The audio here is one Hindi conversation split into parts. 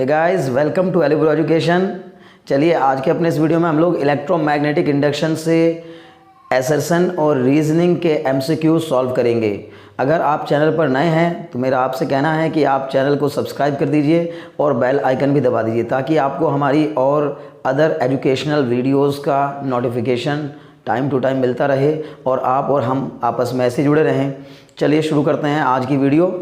Hey guys, welcome to Elibro education. चलिए आज के अपने इस वीडियो में हम लोग इलेक्ट्रोमैग्नेटिक इंडक्शन से एसर्शन और रीजनिंग के एमसीक्यू सॉल्व करेंगे। अगर आप चैनल पर नए हैं तो मेरा आपसे कहना है कि आप चैनल को सब्सक्राइब कर दीजिए और बेल आइकन भी दबा दीजिए ताकि आपको हमारी और अदर एजुकेशनल वीडियोस का नोटिफिकेशन टाइम टू टाइम मिलता रहे और आप और हम आपस में ऐसे जुड़े रहें। चलिए शुरू करते हैं आज की वीडियो।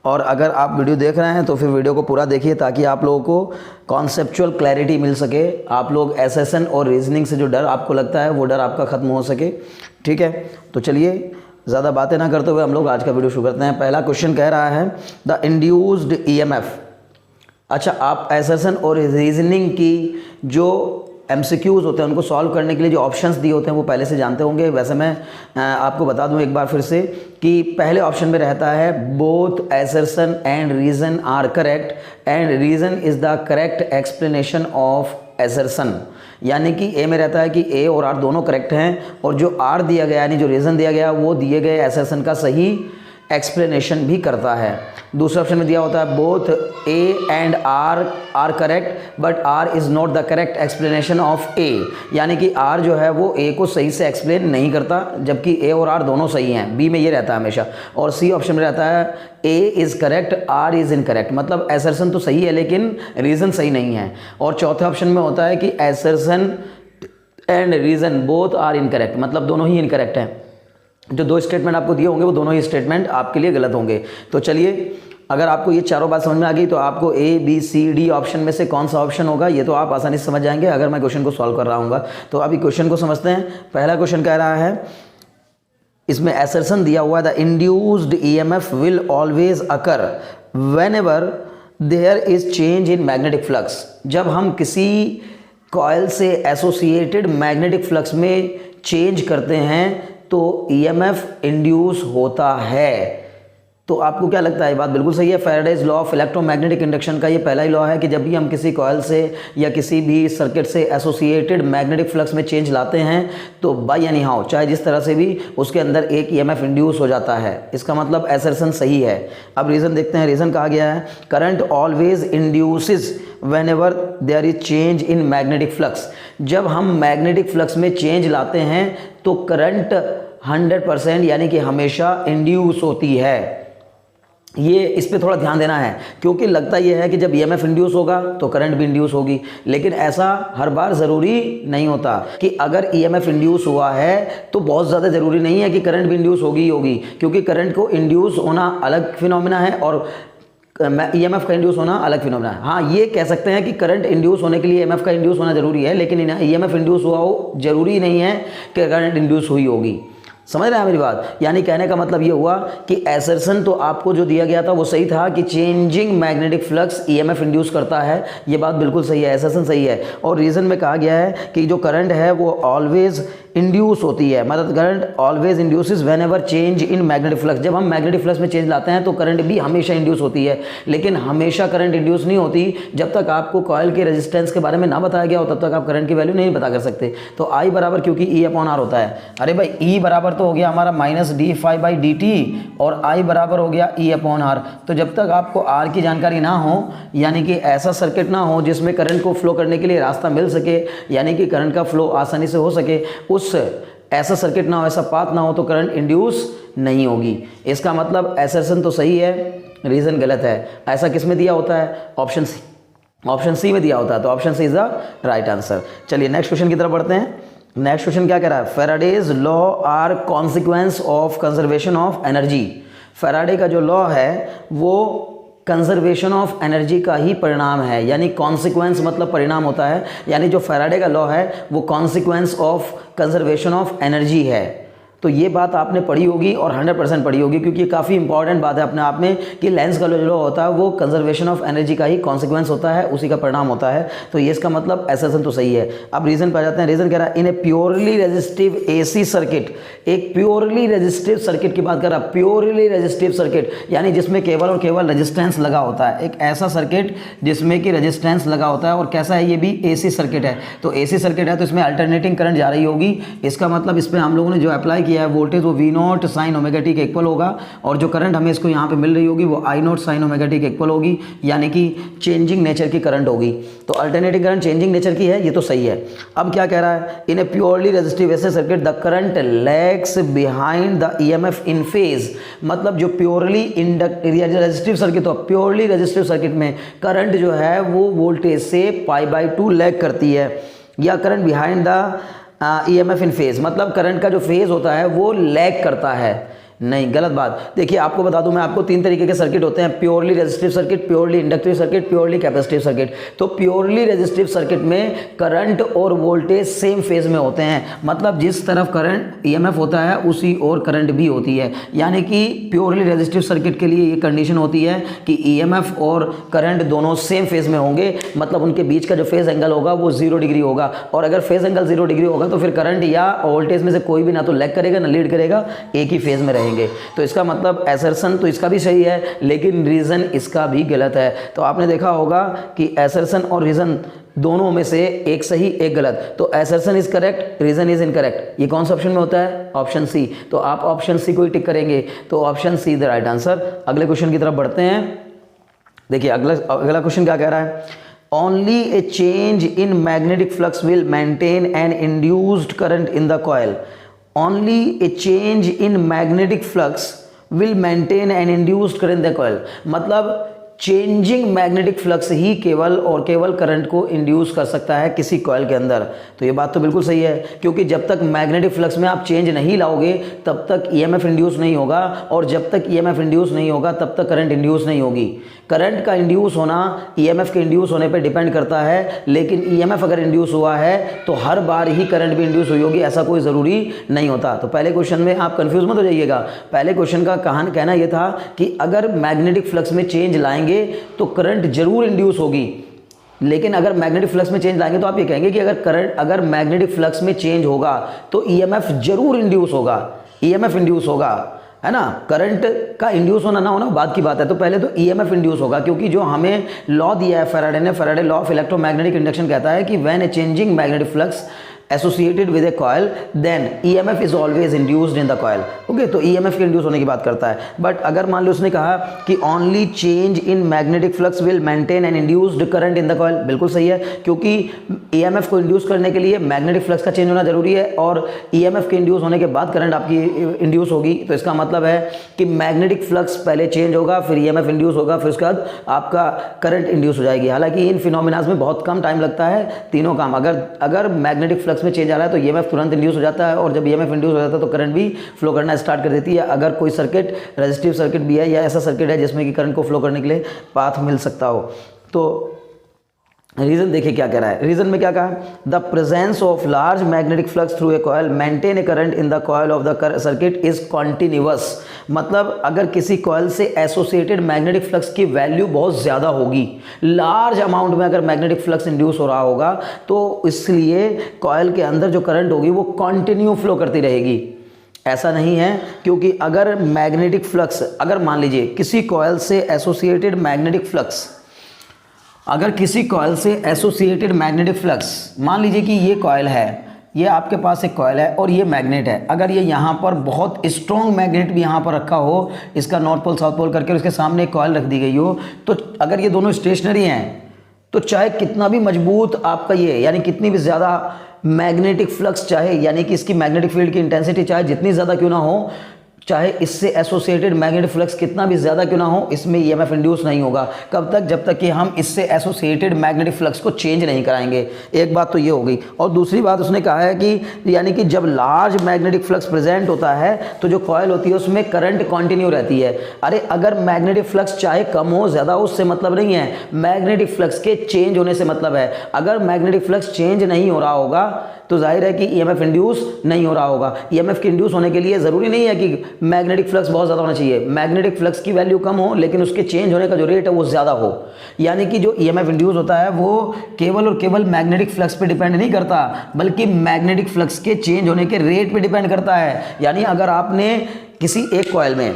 और अगर आप वीडियो देख रहे हैं तो फिर वीडियो को पूरा देखिए ताकि आप लोगों को कॉन्सेप्चुअल क्लैरिटी मिल सके। आप लोग एसएसएन और रीजनिंग से जो डर आपको लगता है वो डर आपका ख़त्म हो सके। ठीक है, तो चलिए ज़्यादा बातें ना करते हुए हम लोग आज का वीडियो शुरू करते हैं। पहला क्वेश्चन कह रहा है द इंड्यूस्ड ईएमएफ। अच्छा, आप एसएसएन और रीजनिंग की जो एमसीक्यूज़ होते हैं उनको सॉल्व करने के लिए जो ऑप्शंस दिए होते हैं वो पहले से जानते होंगे। वैसे मैं आपको बता दूं एक बार फिर से कि पहले ऑप्शन में रहता है both assertion and reason are correct and reason is the correct explanation of assertion. यानी कि ए में रहता है कि ए और आर दोनों करेक्ट हैं और जो आर दिया गया यानी जो रीज़न दिया गया वो दिए गए एसर्शन का सही एक्सप्लेनेशन भी करता है। दूसरे ऑप्शन में दिया होता है both A and R correct but R is not the correct explanation of A. यानी कि आर जो है वो ए को सही से एक्सप्लेन नहीं करता जबकि ए और आर दोनों सही हैं। बी में ये रहता है हमेशा। और सी ऑप्शन में रहता है A is correct R is incorrect, मतलब एसर्शन तो सही है लेकिन रीज़न सही नहीं है। और चौथे ऑप्शन में होता है कि assertion and reason both are incorrect, मतलब दोनों ही इनकरेक्ट हैं। जो दो स्टेटमेंट आपको दिए होंगे वो दोनों ही स्टेटमेंट आपके लिए गलत होंगे। तो चलिए, अगर आपको ये चारों बात समझ में आ गई तो आपको A B C D option में से कौन सा ऑप्शन होगा ये तो आप आसानी से समझ जाएंगे अगर मैं क्वेश्चन को सॉल्व कर रहा हूँ। तो अभी क्वेश्चन को समझते हैं। पहला क्वेश्चन कह रहा है, इसमें एसर्शन दिया हुआ है the induced EMF will always occur whenever there is change in magnetic flux. जब हम किसी कॉइल से एसोसिएटेड मैग्नेटिक फ्लक्स में चेंज करते हैं तो ईएमएफ इंड्यूस होता है। तो आपको क्या लगता है, ये बात बिल्कुल सही है। Faraday's law of electromagnetic induction का ये पहला ही लॉ है कि जब भी हम किसी कॉइल से या किसी भी सर्किट से एसोसिएटेड मैग्नेटिक फ्लक्स में चेंज लाते हैं तो बाय एनी हाउ चाहे जिस तरह से भी उसके अंदर एक ईएमएफ इंड्यूस हो जाता है। इसका मतलब एसर्शन सही है। अब रीज़न देखते हैं। रीज़न कहा गया है current always induces whenever there is change in magnetic flux. जब हम मैग्नेटिक फ्लक्स में चेंज लाते हैं तो करंट 100% यानी कि हमेशा इंड्यूस होती है। ये इस पे थोड़ा ध्यान देना है क्योंकि लगता ये है कि जब ईएमएफ इंड्यूस होगा तो करंट भी इंड्यूस होगी, लेकिन ऐसा हर बार ज़रूरी नहीं होता कि अगर ईएमएफ इंड्यूस हुआ है तो बहुत ज़्यादा ज़रूरी नहीं है कि करंट भी इंड्यूस होगी ही होगी, क्योंकि करंट को इंड्यूस होना अलग फिनोमिना है और ईएमएफ का इंड्यूस होना अलग फिनोमिना है। हाँ, ये कह सकते हैं कि करंट इंड्यूस होने के लिए ईएमएफ का इंड्यूस होना जरूरी है, लेकिन ईएमएफ इंड्यूस हुआ हो जरूरी नहीं है कि करंट इंड्यूस हुई होगी। समझ रहे हैं मेरी बात? यानी कहने का मतलब ये हुआ कि एसर्शन तो आपको जो दिया गया था वो सही था कि changing magnetic flux EMF induce करता है। ये बात बिल्कुल सही है, एसर्शन सही है। और रीज़न में कहा गया है कि जो करंट है वो ऑलवेज इंड्यूस होती है, मतलब current always induces whenever change in magnetic flux. जब हम मैग्नेटिक फ्लक्स में चेंज लाते हैं तो करंट भी हमेशा इंड्यूस होती है, लेकिन हमेशा करंट इंड्यूस नहीं होती। जब तक आपको कॉइल के रेजिस्टेंस के बारे में ना बताया गया हो तब तक आप करंट की वैल्यू नहीं पता कर सकते। तो आई बराबर क्योंकि ई अपॉन आर होता है। अरे भाई, ई बराबर तो हो गया हमारा -d∅dt और आई बराबर हो गया ई अपॉन आर। तो जब तक आपको आर की जानकारी ना हो, यानी कि ऐसा सर्किट ना हो जिसमें करंट को फ्लो करने के लिए रास्ता मिल सके, यानी कि करंट का फ्लो आसानी से हो सके, ऐसा सर्किट ना हो, ऐसा पाथ ना हो तो करंट इंड्यूस नहीं होगी। इसका मतलब एसर्शन तो सही है, रीज़न गलत है। ऐसा किस में दिया होता है? ऑप्शन सी में दिया होता है। तो option C is the right answer. चलिए नेक्स्ट क्वेश्चन की तरफ बढ़ते हैं। नेक्स्ट क्वेश्चन क्या कह रहा है? Faraday's law are consequence of conservation of energy. Faraday का जो लॉ है वो कंजर्वेशन ऑफ एनर्जी का ही परिणाम है, यानी कॉन्सिक्वेंस मतलब परिणाम होता है। यानी जो फैराडे का लॉ है वो consequence of conservation of energy है। तो ये बात आपने पढ़ी होगी और 100% पढ़ी होगी, क्योंकि ये काफ़ी इंपॉर्टेंट बात है अपने आप में कि लेंस का जो लॉ होता है वो कंजर्वेशन ऑफ एनर्जी का ही कॉन्सिक्वेंस होता है, उसी का परिणाम होता है। तो ये इसका मतलब एसर्शन तो सही है। अब रीज़न पे आ जाते हैं। रीज़न कह रहा है in a purely resistive AC circuit. एक प्योरली रेजिस्टिव सर्किट की बात कर रहा है। प्योरली रेजिस्टिव सर्किट यानी जिसमें केवल और केवल रेजिस्टेंस लगा होता है। एक ऐसा सर्किट जिसमें कि रेजिस्टेंस लगा होता है, और कैसा है ये भी? एसी सर्किट है। तो एसी सर्किट है तो इसमें अल्टरनेटिंग करंट जा रही होगी। इसका मतलब इस पर हम लोगों ने जो अप्लाई किया किया है वोल्टेज वो V naught sine omega T के इक्वल होगा, और जो करंट हमें इसको यहाँ पे मिल रही होगी वो आई नॉट साइन ओमेगा टी के इक्वल होगी, यानी कि चेंजिंग नेचर की करंट होगी। तो अल्टरनेटिंग करंट चेंजिंग नेचर की है, ये तो सही है। अब क्या कह रहा है, in a purely resistive AC circuit the current lags behind the EMF in phase. मतलब जो प्योरली रेजिस्टिव सर्किट हो, प्योरली रेजिस्टिव सर्किट में करंट जो है वो वोल्टेज से π/2 लैग करती है, या current behind the EMF in phase, मतलब करंट का जो फेज होता है वो लैग करता है। नहीं, गलत बात। देखिए आपको बता दूं मैं, आपको 3 तरीके के सर्किट होते हैं, purely resistive circuit, purely inductive circuit, purely capacitive circuit. तो प्योरली रेजिस्टिव सर्किट में करंट और वोल्टेज सेम फेज में होते हैं, मतलब जिस तरफ करंट ईएमएफ होता है उसी और करंट भी होती है। यानी कि प्योरली रेजिस्टिव सर्किट के लिए ये कंडीशन होती है कि ईएमएफ और करंट दोनों सेम फेज में होंगे, मतलब उनके बीच का जो फेज एंगल होगा वो 0 डिग्री होगा, और अगर फेज एंगल 0 डिग्री होगा तो फिर करंट या वोल्टेज में से कोई भी ना तो लैग करेगा ना लीड करेगा, एक ही फेज में रहेंगे। तो इसका मतलब एसर्शन तो इसका भी सही है, लेकिन रीजन इसका भी गलत है। तो आपने देखा होगा कि एसर्शन और रीजन दोनों में से एक सही एक गलत, तो assertion is correct, reason is incorrect. ये कौन सा ऑप्शन में होता है, ऑप्शन सी। तो आप ऑप्शन सी को ही टिक करेंगे, तो option see the right answer. अगले क्वेश्चन की तरफ बढ़ते हैं। देखिए अगला क्वेश्चन क्या कह रहा है, only A change in magnetic flux will maintain an induced current in the coil. Only a change in magnetic flux will maintain an induced current in the coil। मतलब चेंजिंग मैग्नेटिक फ्लक्स ही केवल और केवल करंट को इंड्यूस कर सकता है किसी कॉइल के अंदर। तो ये बात तो बिल्कुल सही है, क्योंकि जब तक मैग्नेटिक फ्लक्स में आप चेंज नहीं लाओगे तब तक ईएमएफ इंड्यूस नहीं होगा, और जब तक ईएमएफ इंड्यूस नहीं होगा तब तक करंट इंड्यूस नहीं होगी। करंट का इंड्यूस होना ईएमएफ के इंड्यूस होने पर डिपेंड करता है, लेकिन ईएमएफ अगर इंड्यूस हुआ है तो हर बार ही करंट भी इंड्यूस हुई होगी, ऐसा कोई ज़रूरी नहीं होता। तो पहले क्वेश्चन में आप कंफ्यूज मत हो जाइएगा। पहले क्वेश्चन का कहना यह था कि अगर मैग्नेटिक फ्लक्स में चेंज लाएंगे तो करंट जरूर इंड्यूस होगी, लेकिन अगर मैग्नेटिक फ्लक्स में चेंज लाएंगे तो आप ये कहेंगे कि अगर मैग्नेटिक फ्लक्स में चेंज होगा तो ईएमएफ जरूर इंड्यूस होगा, ईएमएफ इंड्यूस होगा, है ना। करंट का इंड्यूस होना ना होना बात की बात है, तो पहले तो ईएमएफ इंड्यूस होगा, क्योंकि जो हमें लॉ दिया है फैराडे ने, Faraday law of electromagnetic induction कहता है कि when a changing magnetic flux associated with a coil then EMF is always induced in the coil. Okay, तो ईएमएफ के इंड्यूस होने की बात करता है। बट अगर मान लो उसने कहा कि only change in magnetic flux will maintain an induced current in the coil, बिल्कुल सही है, क्योंकि ईएमएफ को इंड्यूस करने के लिए मैग्नेटिक फ्लक्स का चेंज होना जरूरी है, और ईएमएफ के इंड्यूस होने के बाद करंट आपकी इंड्यूस होगी। तो इसका मतलब है कि मैग्नेटिक फ्लक्स पहले चेंज होगा, फिर ईएमएफ इंड्यूस होगा, फिर उसके बाद आपका करंट इंड्यूस हो जाएगी। हालांकि इन फिनोमिनाज में बहुत कम टाइम लगता है तीनों काम। अगर मैग्नेटिक फ्लक्स में चेंज आ रहा है तो ईएमएफ तुरंत इंड्यूस हो जाता है, और जब ईएमएफ इंड्यूस हो जाता है तो करंट भी फ्लो करना स्टार्ट कर देती है। अगर कोई सर्किट रेजिस्टिव सर्किट भी है या ऐसा सर्किट है जिसमें कि करंट को फ्लो करने के लिए पाथ मिल सकता हो। तो रीजन देखिए क्या कह रहा है, रीजन में क्या कहा, the presence of large magnetic flux through a coil maintain A current in the coil of the circuit is continuous. मतलब अगर किसी कॉइल से एसोसिएटेड मैग्नेटिक फ्लक्स की वैल्यू बहुत ज़्यादा होगी, लार्ज अमाउंट में अगर मैग्नेटिक फ्लक्स इंड्यूस हो रहा होगा, तो इसलिए कॉइल के अंदर जो करंट होगी वो कंटिन्यू फ्लो करती रहेगी। ऐसा नहीं है, क्योंकि अगर मैग्नेटिक फ्लक्स, अगर मान लीजिए किसी कॉइल से एसोसिएटेड मैग्नेटिक फ्लक्स, अगर किसी कॉइल से एसोसिएटेड मैग्नेटिक फ्लक्स, मान लीजिए कि ये कॉइल है, ये आपके पास एक कॉइल है और ये मैग्नेट है, अगर ये यहाँ पर बहुत स्ट्रॉन्ग मैग्नेट भी यहाँ पर रखा हो, इसका नॉर्थ पोल साउथ पोल करके उसके सामने एक कॉइल रख दी गई हो, तो अगर ये दोनों स्टेशनरी हैं तो चाहे कितना भी मजबूत आपका ये, यानी कितनी भी ज़्यादा मैग्नेटिक फ्लक्स चाहे, यानी कि इसकी मैग्नेटिक फील्ड की इंटेंसिटी चाहे जितनी ज़्यादा क्यों ना हो, चाहे इससे एसोसिएटेड मैग्नेटिक फ्लक्स कितना भी ज़्यादा क्यों ना हो, इसमें ईएमएफ इंड्यूस नहीं होगा। कब तक, जब तक कि हम इससे एसोसिएटेड मैग्नेटिक फ्लक्स को चेंज नहीं कराएंगे। एक बात तो ये हो गई, और दूसरी बात उसने कहा है कि यानी कि जब लार्ज मैग्नेटिक फ्लक्स प्रेजेंट होता है तो जो कॉइल होती है उसमें करंट कंटिन्यू रहती है। अरे अगर मैग्नेटिक फ्लक्स चाहे कम हो ज़्यादा हो उससे मतलब नहीं है, मैग्नेटिक फ्लक्स के चेंज होने से मतलब है। अगर मैग्नेटिक फ्लक्स चेंज नहीं हो रहा होगा तो जाहिर है कि ईएमएफ इंड्यूस नहीं हो रहा होगा। ईएमएफ के इंड्यूस होने के लिए ज़रूरी नहीं है कि मैग्नेटिक फ्लक्स बहुत ज़्यादा होना चाहिए, मैग्नेटिक फ्लक्स की वैल्यू कम हो लेकिन उसके चेंज होने का जो रेट है वो ज़्यादा हो। यानी कि जो ईएमएफ इंड्यूस होता है वो केवल और केवल मैग्नेटिक फ्लक्स पे डिपेंड नहीं करता, बल्कि मैग्नेटिक फ्लक्स के चेंज होने के रेट पे डिपेंड करता है। यानी अगर आपने किसी एक कॉइल में,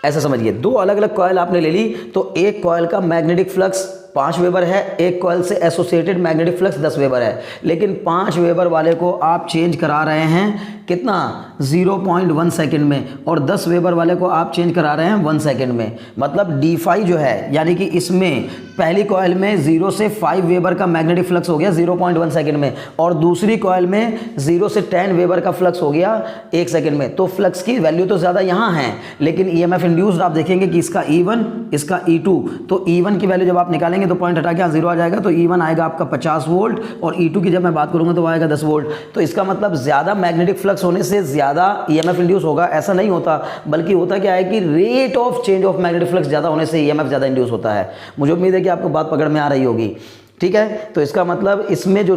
ऐसा समझिए, दो अलग अलग कॉइल आपने ले ली, तो एक कॉइल का मैग्नेटिक फ्लक्स 5 वेबर है, एक कॉइल से एसोसिएटेड मैग्नेटिक फ्लक्स 10 वेबर है, लेकिन 5 वेबर वाले को आप चेंज करा रहे हैं कितना 0.1 सेकंड में, और 10 वेबर वाले को आप चेंज करा रहे हैं 1 सेकंड में। मतलब d5 जो है, यानी कि इसमें पहली कॉइल में 0 से 5 वेबर का मैग्नेटिक फ्लक्स हो गया 0.1 सेकंड में, और दूसरी कॉइल में 0 से 10 वेबर का फ्लक्स हो गया 1 सेकंड में। तो फ्लक्स की वैल्यू तो ज़्यादा यहाँ है, लेकिन ईएमएफ इंड्यूस्ड आप देखेंगे कि इसका E1 इसका E2, तो E1 की वैल्यू जब आप निकालेंगे तो पॉइंट हटा के यहाँ 0 आ जाएगा, तो E1 आएगा आपका 50 वोल्ट, और E2 की जब मैं बात करूँगा तो आएगा 10 वोल्ट। तो इसका मतलब ज़्यादा मैग्नेटिक फ्लक्स होने से ज़्यादा ईएमएफ इंड्यूस होगा, ऐसा नहीं होता, बल्कि होता क्या है कि rate of change of magnetic flux ज़्यादा होने से ईएमएफ ज़्यादा इंड्यूस होता है। मुझे उम्मीद है कि आपको बात पकड़ में आ रही होगी, ठीक है। तो इसका मतलब इसमें जो,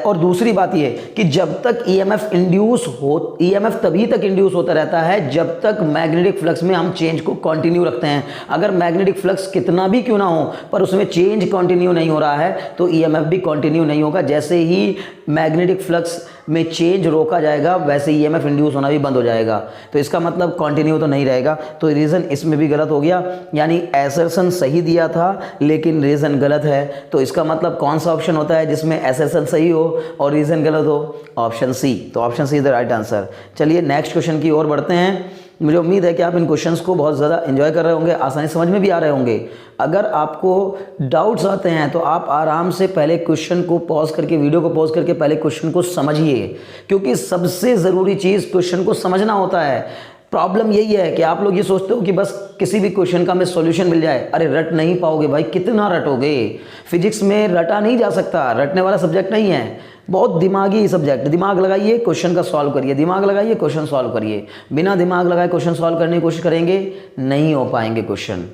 और दूसरी बात ये कि जब तक ईएमएफ इंड्यूस हो, ईएमएफ तभी तक इंड्यूस होता रहता है जब तक मैग्नेटिक फ्लक्स में हम चेंज को कंटिन्यू रखते हैं। अगर मैग्नेटिक फ्लक्स कितना भी क्यों ना हो पर उसमें चेंज कंटिन्यू नहीं हो रहा है तो ईएमएफ भी कंटिन्यू नहीं होगा। जैसे ही मैग्नेटिक फ्लक्स में चेंज रोका जाएगा वैसे ईएमएफ इंड्यूस होना भी बंद हो जाएगा। तो इसका मतलब कंटिन्यू तो नहीं रहेगा। तो रीज़न इसमें भी गलत हो गया, यानी एसर्शन सही दिया था लेकिन रीज़न गलत है। तो इसका मतलब कौन सा ऑप्शन होता है जिसमें एसर्शन सही हो और रीज़न गलत हो? Option C. तो option C is the right answer. चलिए नेक्स्ट क्वेश्चन की ओर बढ़ते हैं। मुझे उम्मीद है कि आप इन क्वेश्चंस को बहुत ज़्यादा एंजॉय कर रहे होंगे, आसानी समझ में भी आ रहे होंगे। अगर आपको डाउट्स आते हैं तो आप आराम से पहले क्वेश्चन को पॉज करके, वीडियो को पॉज करके पहले क्वेश्चन को समझिए, क्योंकि सबसे ज़रूरी चीज़ क्वेश्चन को समझना होता है। प्रॉब्लम यही है कि आप लोग ये सोचते हो कि बस किसी भी क्वेश्चन का हमें सॉल्यूशन मिल जाए। अरे रट नहीं पाओगे भाई, कितना रटोगे? फिजिक्स में रटा नहीं जा सकता, रटने वाला सब्जेक्ट नहीं है, बहुत दिमागी सब्जेक्ट। दिमाग लगाइए, क्वेश्चन का सॉल्व करिए, दिमाग लगाइए, क्वेश्चन सॉल्व करिए। बिना दिमाग लगाए क्वेश्चन सॉल्व करने की कोशिश करेंगे, नहीं हो पाएंगे क्वेश्चन।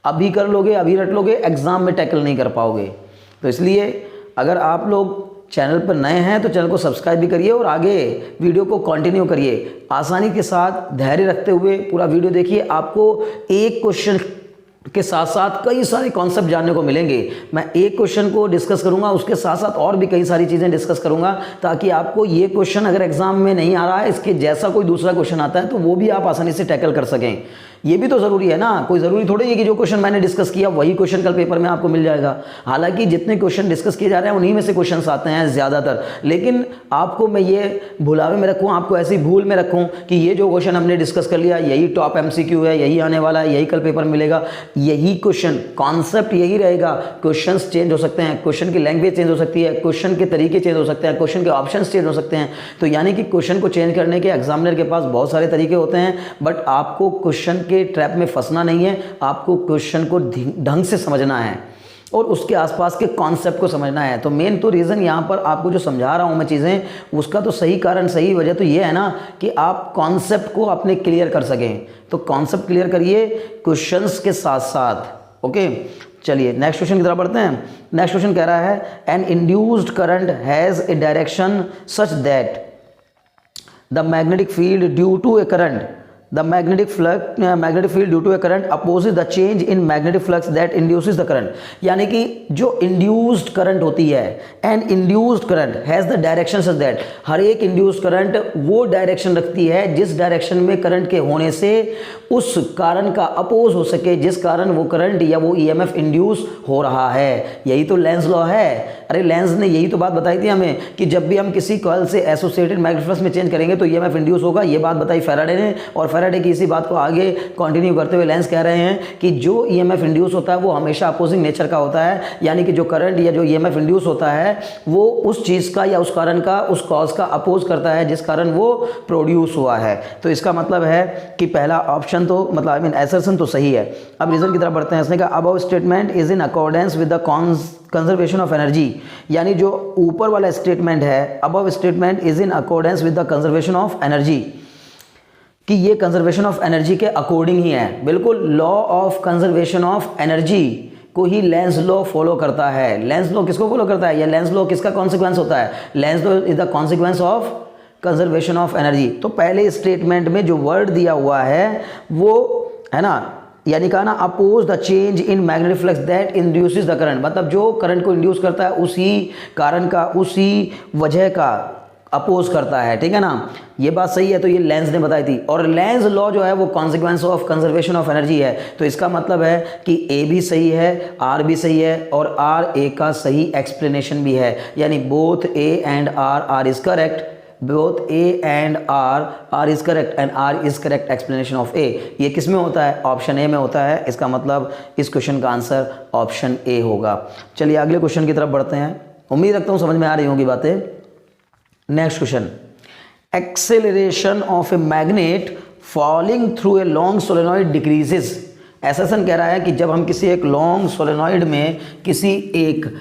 अभी कर लोगे, अभी रट लोगे, एग्जाम में टैकल नहीं कर पाओगे। तो इसलिए अगर आप लोग चैनल पर नए हैं तो चैनल को सब्सक्राइब भी करिए और आगे वीडियो को कंटिन्यू करिए। आसानी के साथ धैर्य रखते हुए पूरा वीडियो देखिए। आपको एक क्वेश्चन के साथ साथ कई सारे कॉन्सेप्ट जानने को मिलेंगे। मैं एक क्वेश्चन को डिस्कस करूंगा, उसके साथ साथ और भी कई सारी चीज़ें डिस्कस करूंगा, ताकि आपको ये क्वेश्चन अगर एग्जाम में नहीं आ रहा है, इसके जैसा कोई दूसरा क्वेश्चन आता है तो वो भी आप आसानी से टैकल कर सकें। ये भी तो ज़रूरी है ना, कोई ज़रूरी थोड़ी है कि जो क्वेश्चन मैंने डिस्कस किया वही क्वेश्चन कल पेपर में आपको मिल जाएगा। हालांकि जितने क्वेश्चन डिस्कस किए जा रहे हैं उन्हीं में से क्वेश्चन आते हैं ज़्यादातर, लेकिन आपको मैं ये भुलावे में रखूँ, आपको ऐसी भूल में रखूँ कि ये जो क्वेश्चन हमने डिस्कस कर लिया यही टॉप MCQ है, यही आने वाला है, यही कल पेपर मिलेगा, यही क्वेश्चन, कॉन्सेप्ट यही रहेगा। क्वेश्चन चेंज हो सकते हैं, क्वेश्चन की लैंग्वेज चेंज हो सकती है, क्वेश्चन के तरीके चेंज हो सकते हैं, क्वेश्चन के ऑप्शन चेंज हो सकते हैं। तो यानी कि क्वेश्चन को चेंज करने के एग्जामिनर के पास बहुत सारे तरीके होते हैं, बट आपको क्वेश्चन के ट्रैप में फंसना नहीं है। आपको क्वेश्चन को ढंग से समझना है और उसके आसपास के कॉन्सेप्ट को समझना है। तो मेन तो रीज़न यहाँ पर आपको जो समझा रहा हूँ मैं चीज़ें, उसका तो सही कारण, सही वजह तो ये है ना कि आप कॉन्सेप्ट को अपने क्लियर कर सकें। तो कॉन्सेप्ट क्लियर करिए क्वेश्चंस के साथ साथ। ओके, चलिए नेक्स्ट क्वेश्चन की तरफ बढ़ते हैं। नेक्स्ट क्वेश्चन कह रहा है, an induced current has a direction such that the magnetic field due to a current the magnetic field due to a current opposes the change in magnetic flux that induces the current। यानी कि जो induced current होती है, an induced current has the direction such that, हर एक induced current वो डायरेक्शन रखती है जिस डायरेक्शन में करंट के होने से उस कारण का अपोज हो सके, जिस कारण वो करंट या वो EMF इंड्यूस हो रहा है। यही तो लेंज लॉ है। अरे लेंज ने यही तो बात बताई थी हमें कि जब भी हम किसी कॉइल से एसोसिएटेड मैग्नेटिक फ्लक्स में चेंज करेंगे तो EMF इंड्यूस होगा। ये बात बताई फैराडे ने, और फैराडे की इसी बात को आगे कंटिन्यू करते हुए लेंज कह रहे हैं कि जो EMF इंड्यूस होता है वो हमेशा अपोजिंग नेचर का होता है। यानी कि जो करंट या जो EMF इंड्यूस होता है वो उस चीज़ का या उस कारण का, उस कॉज का अपोज करता है जिस कारण वो प्रोड्यूस हुआ है। तो इसका मतलब है कि पहला ऑप्शन तो मतलब आई मीन एसर्शन तो सही है। अब रीजन की तरफ बढ़ते हैं। इसने कहा above statement is in accordance with the conservation of energy. यानी जो ऊपर वाला स्टेटमेंट है, above statement is in accordance with the conservation of energy, कि ये कंजर्वेशन ऑफ एनर्जी के अकॉर्डिंग ही है। बिल्कुल law of conservation of energy को ही लेंज लॉ फॉलो करता है। लेंज लॉ किसको फॉलो करता है, या लेंज लॉ किसका कॉन्सिक्वेंस होता है? Lenz law is the consequence of conservation of energy. तो पहले स्टेटमेंट में जो वर्ड दिया हुआ है वो है ना, यानी कहा ना oppose the change in magnetic flux that induces the current, मतलब जो करंट को इंड्यूस करता है उसी कारण का, उसी वजह का अपोज करता है, ठीक है ना। ये बात सही है, तो ये लेंज ने बताई थी। और लेंज लॉ जो है वो consequence of conservation of energy है। तो इसका मतलब है कि ए भी सही है, आर भी सही है, और आर ए का सही एक्सप्लेनेशन भी है, यानी both A and R is correct, both A and R is correct and R is correct explanation of A. ये किस में होता है? ऑप्शन ए में होता है। इसका मतलब इस क्वेश्चन का आंसर ऑप्शन ए होगा। चलिए अगले क्वेश्चन की तरफ बढ़ते हैं। उम्मीद रखता हूँ समझ में आ रही होंगी बातें। Next question, acceleration of a magnet falling through a long solenoid decreases. Assertion कह रहा है कि जब हम किसी एक लॉन्ग सोलेनॉइड में किसी एक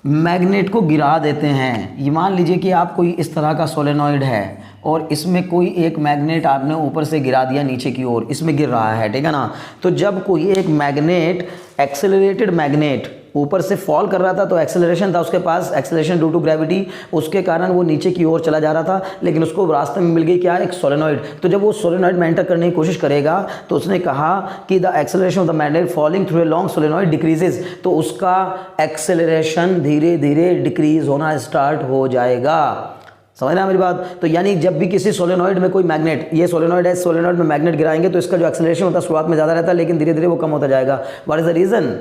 मैग्नेट को गिरा देते हैं, ये मान लीजिए कि आप कोई इस तरह का सोलेनॉइड है और इसमें कोई एक मैग्नेट आपने ऊपर से गिरा दिया नीचे की ओर, इसमें गिर रहा है, ठीक है ना। तो जब कोई एक मैग्नेट, एक्सेलरेटेड मैग्नेट ऊपर से फॉल कर रहा था तो एक्सेलरेशन था उसके पास, एक्सेलरेशन ड्यू टू ग्रेविटी, उसके कारण वो नीचे की ओर चला जा रहा था, लेकिन उसको रास्ते में मिल गई क्या? एक सोलेनॉइड। तो जब वो सोलेनॉइड में एंटर करने की कोशिश करेगा तो उसने कहा कि the acceleration of the magnet falling through a long solenoid decreases, तो उसका एक्सेलरेशन धीरे धीरे डिक्रीज होना स्टार्ट हो जाएगा। समझ रहे हैं मेरी बात? तो यानी जब भी किसी सोलेनॉइड में कोई मैग्नेट, ये सोलेनॉइड है, सोलेनॉइड में मैग्नेट गिराएंगे तो इसका जो एक्सेलरेशन होता है शुरुआत में ज़्यादा रहता है, लेकिन धीरे धीरे वो कम होता जाएगा। What is the reason?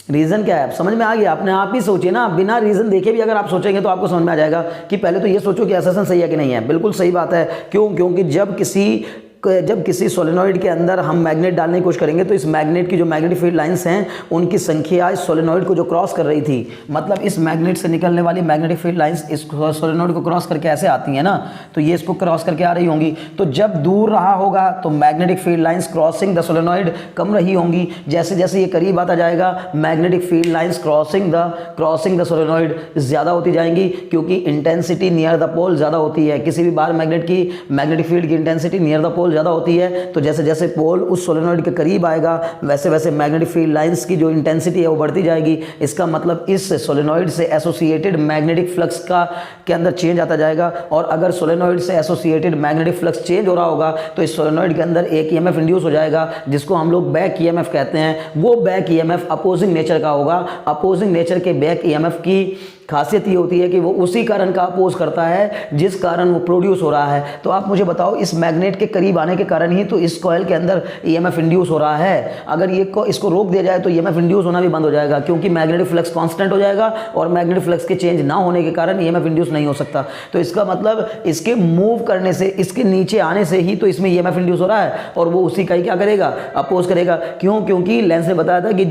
Reason क्या है? समझ में आ गया? आपने आप ही सोचिए ना, बिना रीज़न देखे भी अगर आप सोचेंगे तो आपको समझ में आ जाएगा कि पहले तो ये सोचो कि एसर्सन सही है कि नहीं है। बिल्कुल सही बात है। क्यों? क्योंकि जब किसी सोलेनॉइड के अंदर हम मैग्नेट डालने की कोशिश करेंगे तो इस मैग्नेट की जो मैग्नेटिक फील्ड लाइंस हैं उनकी संख्या इस सोलेनॉइड को जो क्रॉस कर रही थी, मतलब इस मैग्नेट से निकलने वाली मैग्नेटिक फील्ड लाइंस इस सोलेनॉइड को क्रॉस करके ऐसे आती हैं ना, तो ये इसको क्रॉस करके आ रही होंगी। तो जब दूर रहा होगा तो magnetic field lines crossing the solenoid कम रही होंगी। जैसे जैसे ये करीब आता जाएगा magnetic field lines crossing the solenoid ज़्यादा होती जाएंगी, क्योंकि इंटेंसिटी नियर द पोल ज़्यादा होती है। किसी भी बार मैग्नेट की मैग्नेटिक फील्ड की इंटेंसिटी नियर द पोल ज़्यादा होती है, तो जैसे जैसे पोल उस सोलेनॉइड के करीब आएगा वैसे वैसे मैग्नेटिक फील्ड लाइंस की जो इंटेंसिटी है वो बढ़ती जाएगी। इसका मतलब इस सोलेनॉइड से एसोसिएटेड मैग्नेटिक फ्लक्स के अंदर चेंज आता जाएगा, और अगर सोलेनॉइड से एसोसिएटेड मैग्नेटिक फ्लक्स चेंज हो रहा होगा तो इस सोलेनॉइड के अंदर एक ईएमएफ इंड्यूस हो जाएगा, जिसको हम लोग बैक ईएमएफ कहते हैं। वो बैक ईएमएफ अपोजिंग नेचर का होगा। अपोजिंग नेचर के बैक ईएमएफ की खासियत ये होती है कि वो उसी कारण का अपोज करता है जिस कारण वो प्रोड्यूस हो रहा है। तो आप मुझे बताओ, इस मैग्नेट के करीब आने के कारण ही तो इस कॉइल के अंदर ईएमएफ इंड्यूस हो रहा है। अगर इसको रोक दिया जाए तो ईएमएफ इंड्यूस होना भी बंद हो जाएगा, क्योंकि मैग्नेटिक फ्लक्स कांस्टेंट हो जाएगा और मैग्नेटिक फ्लक्स के चेंज ना होने के कारण ईएमएफ इंड्यूस नहीं हो सकता। तो इसका मतलब इसके मूव करने से, इसके नीचे आने से ही तो इसमें ईएमएफ इंड्यूस हो रहा है, और वो उसी का ही क्या करेगा? अपोज करेगा। क्यों? क्योंकि लेंस ने बताया था कि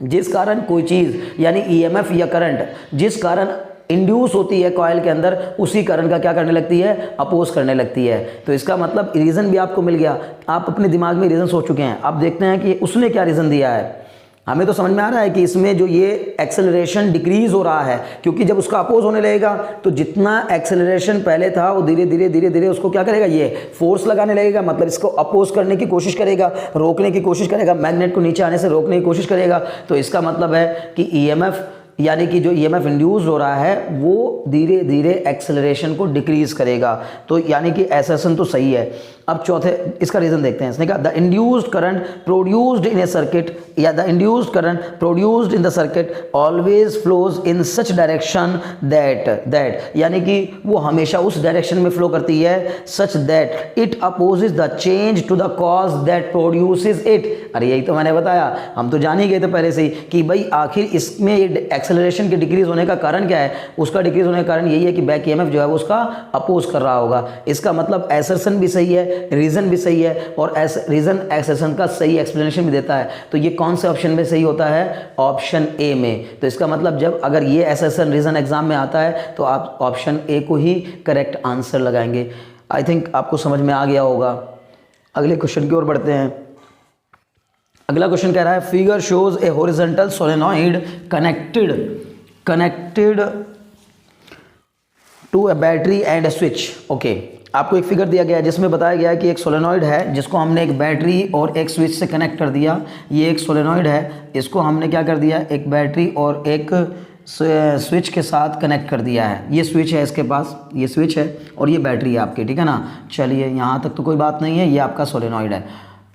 जिस कारण कोई चीज़ यानी ईएमएफ या करंट जिस कारण इंड्यूस होती है कॉइल के अंदर, उसी करंट का क्या करने लगती है? अपोज करने लगती है। तो इसका मतलब रीज़न भी आपको मिल गया। आप अपने दिमाग में रीज़न सोच चुके हैं। अब देखते हैं कि उसने क्या रीज़न दिया है। हमें तो समझ में आ रहा है कि इसमें जो ये एक्सेलरेशन डिक्रीज हो रहा है, क्योंकि जब उसका अपोज होने लगेगा तो जितना एक्सेलरेशन पहले था वो धीरे धीरे उसको क्या करेगा? ये फोर्स लगाने लगेगा, मतलब इसको अपोज करने की कोशिश करेगा, रोकने की कोशिश करेगा, मैग्नेट को नीचे आने से रोकने की कोशिश करेगा। तो इसका मतलब है कि ईएमएफ यानी कि जो ईएमएफ इंड्यूस हो रहा है वो धीरे धीरे एक्सेलरेशन को डिक्रीज करेगा। तो यानी कि एसर्सन तो सही है। अब चौथे इसका रीज़न देखते हैं। इसने कहा the induced current produced in a circuit, या the induced current produced in the circuit always flows in such direction that यानी कि वो हमेशा उस डायरेक्शन में फ्लो करती है such that it opposes the change to the cause that produces it. अरे यही तो मैंने बताया, हम तो जान ही गए थे पहले से ही कि भाई आखिर इसमें एक्सेलरेशन के डिक्रीज होने का कारण क्या है? उसका डिक्रीज होने का कारण यही है कि बैक ईएमएफ जो है वो उसका अपोज कर रहा होगा। इसका मतलब एसर्सन भी सही है, रीज़न भी सही है, और रीज़न एसर्सन का सही एक्सप्लेनेशन भी देता है। तो ये कौन से ऑप्शन में सही होता है? ऑप्शन ए में। तो इसका मतलब जब अगर ये एसर्सन रीज़न एग्जाम में आता है तो आप ऑप्शन ए को ही करेक्ट आंसर लगाएंगे। आई थिंक आपको समझ में आ गया होगा। अगले क्वेश्चन की ओर बढ़ते हैं। अगला क्वेश्चन कह रहा है figure shows a horizontal solenoid connected to a battery and a switch. Okay, आपको एक फिगर दिया गया है जिसमें बताया गया है कि एक सोलेनॉइड है जिसको हमने एक बैटरी और एक स्विच से कनेक्ट कर दिया। ये एक सोलेनॉइड है, इसको हमने क्या कर दिया? एक बैटरी और एक स्विच के साथ कनेक्ट कर दिया है। ये स्विच है इसके पास, ये स्विच है और ये बैटरी है आपकी, ठीक है ना। चलिए यहाँ तक तो कोई बात नहीं है, ये आपका सोलेनॉइड है।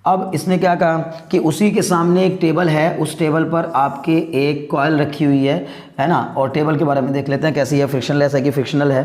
अब इसने क्या कहा कि उसी के सामने एक टेबल है, उस टेबल पर आपके एक कॉइल रखी हुई है ना। और टेबल के बारे में देख लेते हैं कैसी है। फ्रिक्शनलेस है कि फ्रिक्शनल है।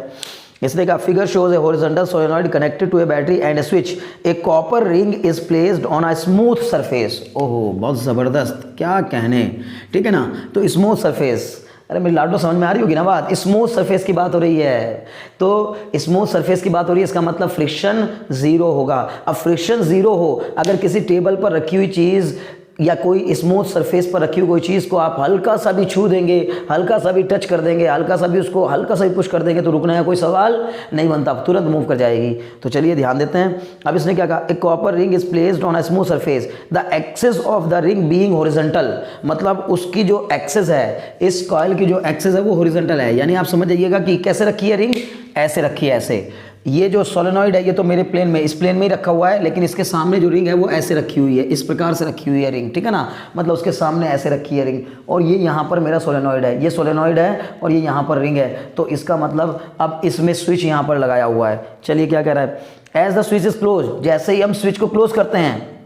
इसने कहा figure shows a horizontal solenoid connected to a battery and a switch, a copper ring is placed on a smooth surface. ओहो बहुत ज़बरदस्त, क्या कहने, ठीक है ना। तो स्मूथ सरफेस, अरे मेरी लाडो समझ में आ रही होगी ना बात, स्मूथ सरफेस की बात हो रही है। तो स्मूथ सरफेस की बात हो रही है, इसका मतलब फ्रिक्शन ज़ीरो होगा। अब फ्रिक्शन ज़ीरो हो, अगर किसी टेबल पर रखी हुई चीज़ या कोई स्मूथ सरफेस पर रखी हुई कोई चीज़ को आप हल्का सा भी छू देंगे, हल्का सा भी टच कर देंगे, हल्का सा भी उसको हल्का सा भी पुश कर देंगे तो रुकने का कोई सवाल नहीं बनता, तुरंत मूव कर जाएगी। तो चलिए ध्यान देते हैं। अब इसने क्या कहा, a copper ring is placed on a smooth surface, the axis of the ring being horizontal, मतलब उसकी जो एक्सिस है, इस कॉइल की जो एक्सिस है वो हॉरिजॉन्टल है। यानी आप समझ जाइएगा कि कैसे रखी है रिंग, ऐसे रखी है, ऐसे। ये जो सोलेनॉइड है ये तो मेरे प्लेन में, इस प्लेन में ही रखा हुआ है, लेकिन इसके सामने जो रिंग है वो ऐसे रखी हुई है, इस प्रकार से रखी हुई है रिंग, ठीक है ना। मतलब उसके सामने ऐसे रखी है रिंग, और ये यहाँ पर मेरा सोलेनॉइड है, ये सोलेनॉइड है और ये यहाँ पर रिंग है। तो इसका मतलब अब इसमें स्विच यहाँ पर लगाया हुआ है। चलिए क्या कह रहा है, as the switch is close, जैसे ही हम स्विच को क्लोज करते हैं,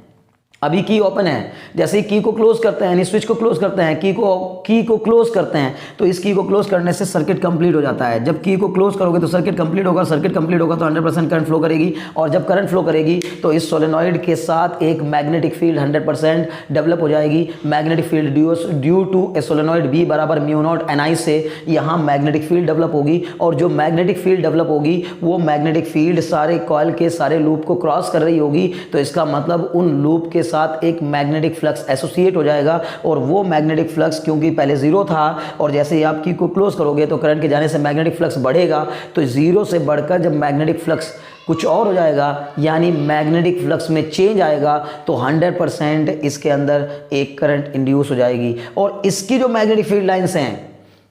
अभी की ओपन है, जैसे ही की को क्लोज करते हैं, यानी स्विच को क्लोज करते हैं, की को क्लोज करते हैं, तो इस की को क्लोज करने से सर्किट कंप्लीट हो जाता है। जब की को क्लोज करोगे तो सर्किट कंप्लीट होगा, सर्किट कंप्लीट होगा तो 100% करंट फ्लो करेगी, और जब करंट फ्लो करेगी तो इस सोलेनॉइड के साथ एक मैग्नेटिक फील्ड 100% डेवलप हो जाएगी। Magnetic field due to a solenoid B बराबर म्यू नॉट NI से यहाँ मैग्नेटिक फील्ड डेवलप होगी, और जो मैग्नेटिक फील्ड डेवलप होगी वो मैग्नेटिक फील्ड सारे कॉइल के सारे लूप को क्रॉस कर रही होगी। तो इसका मतलब उन लूप के साथ एक मैग्नेटिक फ्लक्स एसोसिएट हो जाएगा, और वो मैग्नेटिक फ्लक्स क्योंकि पहले जीरो था, और जैसे ही आप की को क्लोज करोगे तो करंट के जाने से मैग्नेटिक फ्लक्स बढ़ेगा, तो जीरो से बढ़कर जब मैग्नेटिक फ्लक्स कुछ और हो जाएगा, यानी मैग्नेटिक फ्लक्स में चेंज आएगा, तो 100% इसके अंदर एक करंट इंड्यूस हो जाएगी। और इसकी जो मैग्नेटिक फील्ड लाइंस हैं,